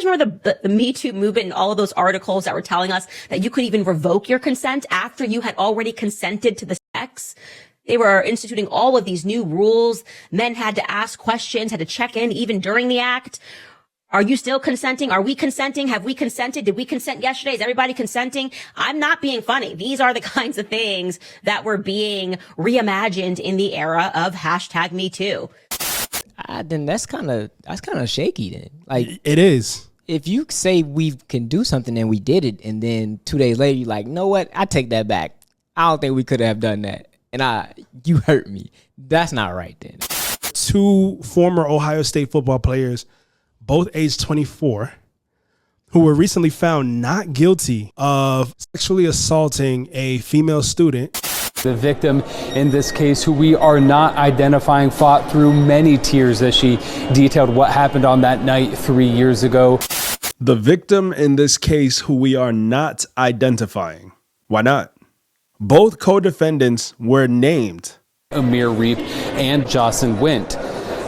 guys remember the Me Too movement and all of those articles that were telling us that you could even revoke your consent after you had already consented to the sex? They were instituting all of these new rules. Men had to ask questions, had to check in even during the act. Are you still consenting? Are we consenting? Have we consented? Did we consent yesterday? Is everybody consenting? I'm not being funny. These are the kinds of things that were being reimagined in the era of #MeToo. Then that's kind of shaky then. Like, it is. If you say we can do something and we did it, and then 2 days later you're like, know what? I take that back. I don't think we could have done that. And you hurt me. That's not right then. 2 former Ohio State football players, both aged 24, who were recently found not guilty of sexually assaulting a female student. The victim in this case, who we are not identifying, fought through many tears as she detailed what happened on that night 3 years ago. The victim in this case, who we are not identifying. Why not? Both co-defendants were named. Amir Reap and Jocelyn Wint.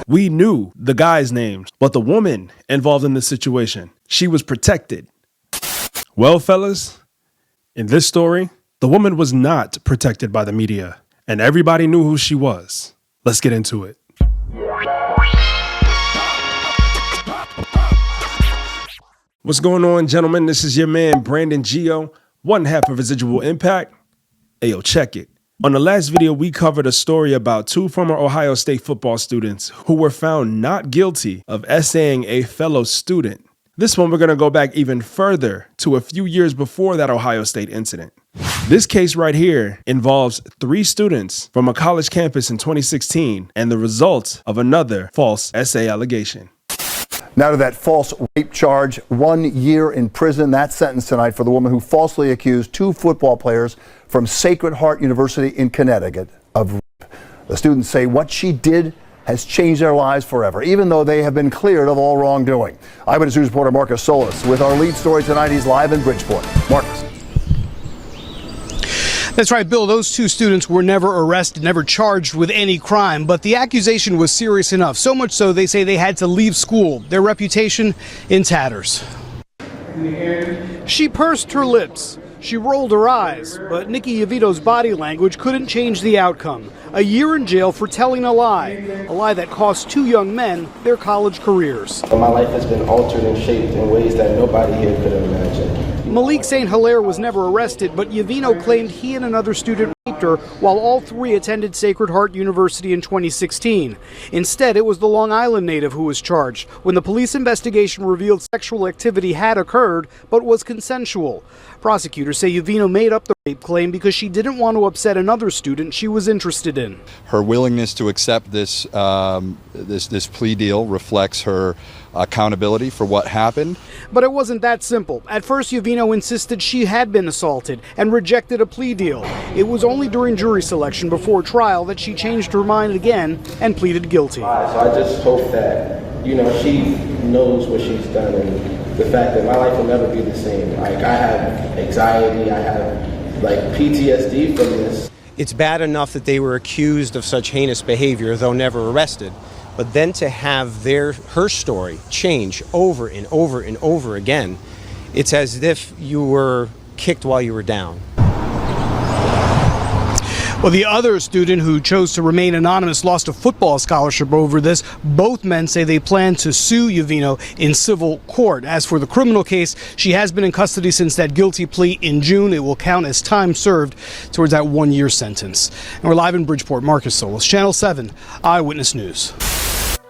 We knew the guys' names, but the woman involved in this situation, she was protected. Well, fellas, in this story, the woman was not protected by the media, and everybody knew who she was. Let's get into it. What's going on, gentlemen? This is your man, Brandon Gio, one half of Residual Impact. Ayo, check it. On the last video, we covered a story about 2 former Ohio State football students who were found not guilty of essaying a fellow student. This one, we're going to go back even further to a few years before that Ohio State incident. This case right here involves 3 students from a college campus in 2016 and the results of another false essay allegation. Now to that false rape charge, 1 year in prison. That sentence tonight for the woman who falsely accused 2 football players from Sacred Heart University in Connecticut of rape. The students say what she did has changed their lives forever, even though they have been cleared of all wrongdoing. Eyewitness News reporter Marcus Solis with our lead story tonight. He's live in Bridgeport. Marcus. That's right, Bill. Those 2 students were never arrested, never charged with any crime, but the accusation was serious enough. So much so, they say they had to leave school. Their reputation in tatters. She pursed her lips. She rolled her eyes, but Nikki Yovino's body language couldn't change the outcome. A year in jail for telling a lie that cost 2 young men their college careers. My life has been altered and shaped in ways that nobody here could have imagined. Malik St. Hilaire was never arrested, but Yovino claimed he and another student raped her while all 3 attended Sacred Heart University in 2016. Instead, it was the Long Island native who was charged when the police investigation revealed sexual activity had occurred but was consensual. Prosecutors say Yovino made up the rape claim because she didn't want to upset another student she was interested in. Her willingness to accept this plea deal reflects her accountability for what happened. But it wasn't that simple. At first, Yovino insisted she had been assaulted and rejected a plea deal. It was only during jury selection before trial that she changed her mind again and pleaded guilty. So I just hope that, she knows what she's done, and the fact that my life will never be the same. Like, I have anxiety, I have PTSD from this. It's bad enough that they were accused of such heinous behavior, though never arrested. But then to have her story change over and over and over again, it's as if you were kicked while you were down. Well, the other student who chose to remain anonymous lost a football scholarship over this. Both men say they plan to sue Yovino in civil court. As for the criminal case, she has been in custody since that guilty plea in June. It will count as time served towards that 1-year sentence. And we're live in Bridgeport. Marcus Solis, Channel 7, Eyewitness News.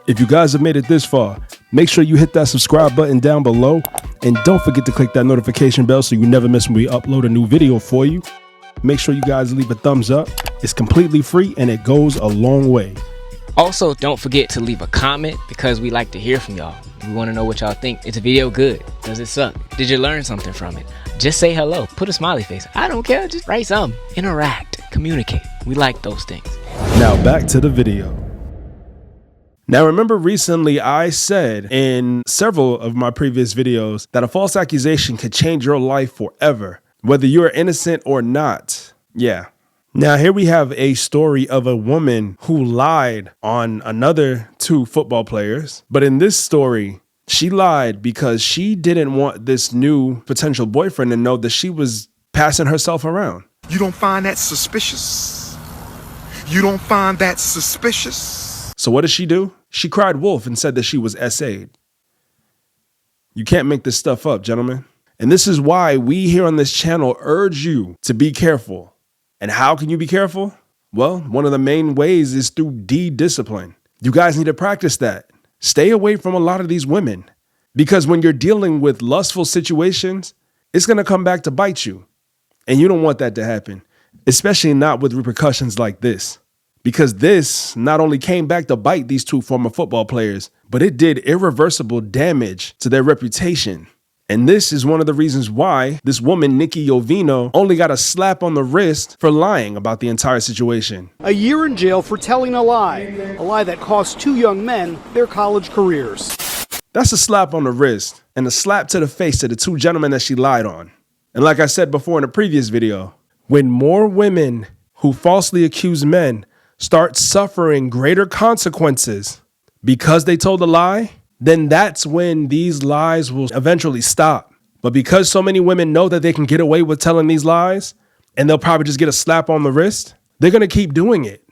If you guys have made it this far, make sure you hit that subscribe button down below. And don't forget to click that notification bell so you never miss when we upload a new video for you. Make sure you guys leave a thumbs up. It's completely free and it goes a long way. Also, don't forget to leave a comment because we like to hear from y'all. We want to know what y'all think. Is the video good? Does it suck? Did you learn something from it? Just say hello. Put a smiley face. I don't care. Just write something. Interact. Communicate. We like those things. Now back to the video. Now, remember recently I said in several of my previous videos that a false accusation could change your life forever, whether you're innocent or not. Yeah. Now, here we have a story of a woman who lied on another 2 football players. But in this story, She lied because she didn't want this new potential boyfriend to know that she was passing herself around. You don't find that suspicious? You don't find that suspicious? So what did she do? She cried wolf and said that she was SA'd. You can't make this stuff up, gentlemen. And this is why we here on this channel urge you to be careful. And how can you be careful? Well, one of the main ways is through discipline. You guys need to practice that. Stay away from a lot of these women, because when you're dealing with lustful situations, it's going to come back to bite you. And you don't want that to happen, especially not with repercussions like this. Because this not only came back to bite these two former football players, but it did irreversible damage to their reputation. And this is one of the reasons why this woman, Nikki Yovino, only got a slap on the wrist for lying about the entire situation. A year in jail for telling a lie that cost two young men their college careers. That's a slap on the wrist and a slap to the face to the two gentlemen that she lied on. And like I said before in a previous video, when more women who falsely accuse men start suffering greater consequences because they told a lie, then that's when these lies will eventually stop. But because so many women know that they can get away with telling these lies, and they'll probably just get a slap on the wrist, they're going to keep doing it.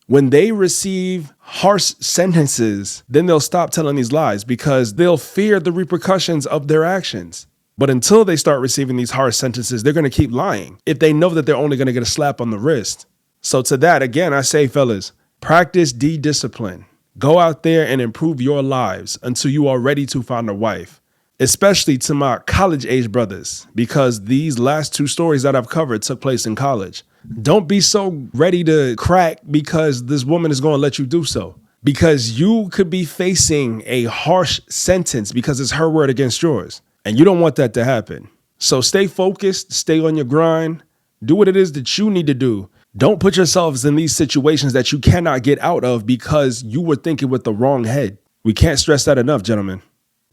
When they receive harsh sentences, then they'll stop telling these lies because they'll fear the repercussions of their actions. But until they start receiving these harsh sentences, they're going to keep lying if they know that they're only going to get a slap on the wrist. So to that, again, I say, fellas, practice discipline. Go out there and improve your lives until you are ready to find a wife, especially to my college age brothers, because these last two stories that I've covered took place in college. Don't be so ready to crack because this woman is going to let you do so, because you could be facing a harsh sentence because it's her word against yours. And you don't want that to happen. So stay focused, stay on your grind, do what it is that you need to do. Don't put yourselves in these situations that you cannot get out of because you were thinking with the wrong head. We can't stress that enough, gentlemen.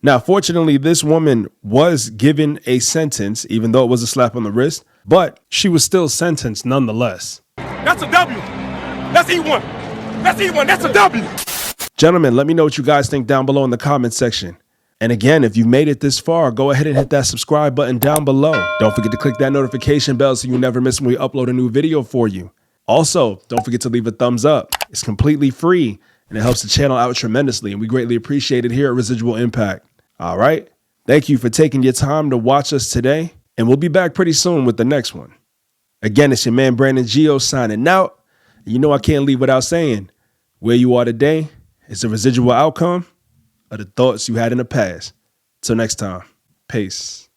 Now, fortunately, this woman was given a sentence, even though it was a slap on the wrist, but she was still sentenced nonetheless. That's a W. That's E1. That's E1. That's a W. Gentlemen, let me know what you guys think down below in the comment section. And again, if you made it this far, go ahead and hit that subscribe button down below. Don't forget to click that notification bell so you never miss when we upload a new video for you. Also, don't forget to leave a thumbs up. It's completely free and it helps the channel out tremendously, and we greatly appreciate it here at Residual Impact. All right. Thank you for taking your time to watch us today, and we'll be back pretty soon with the next one. Again, it's your man Brandon Gio signing out. You know I can't leave without saying, where you are today is a residual outcome of the thoughts you had in the past. Till next time, peace.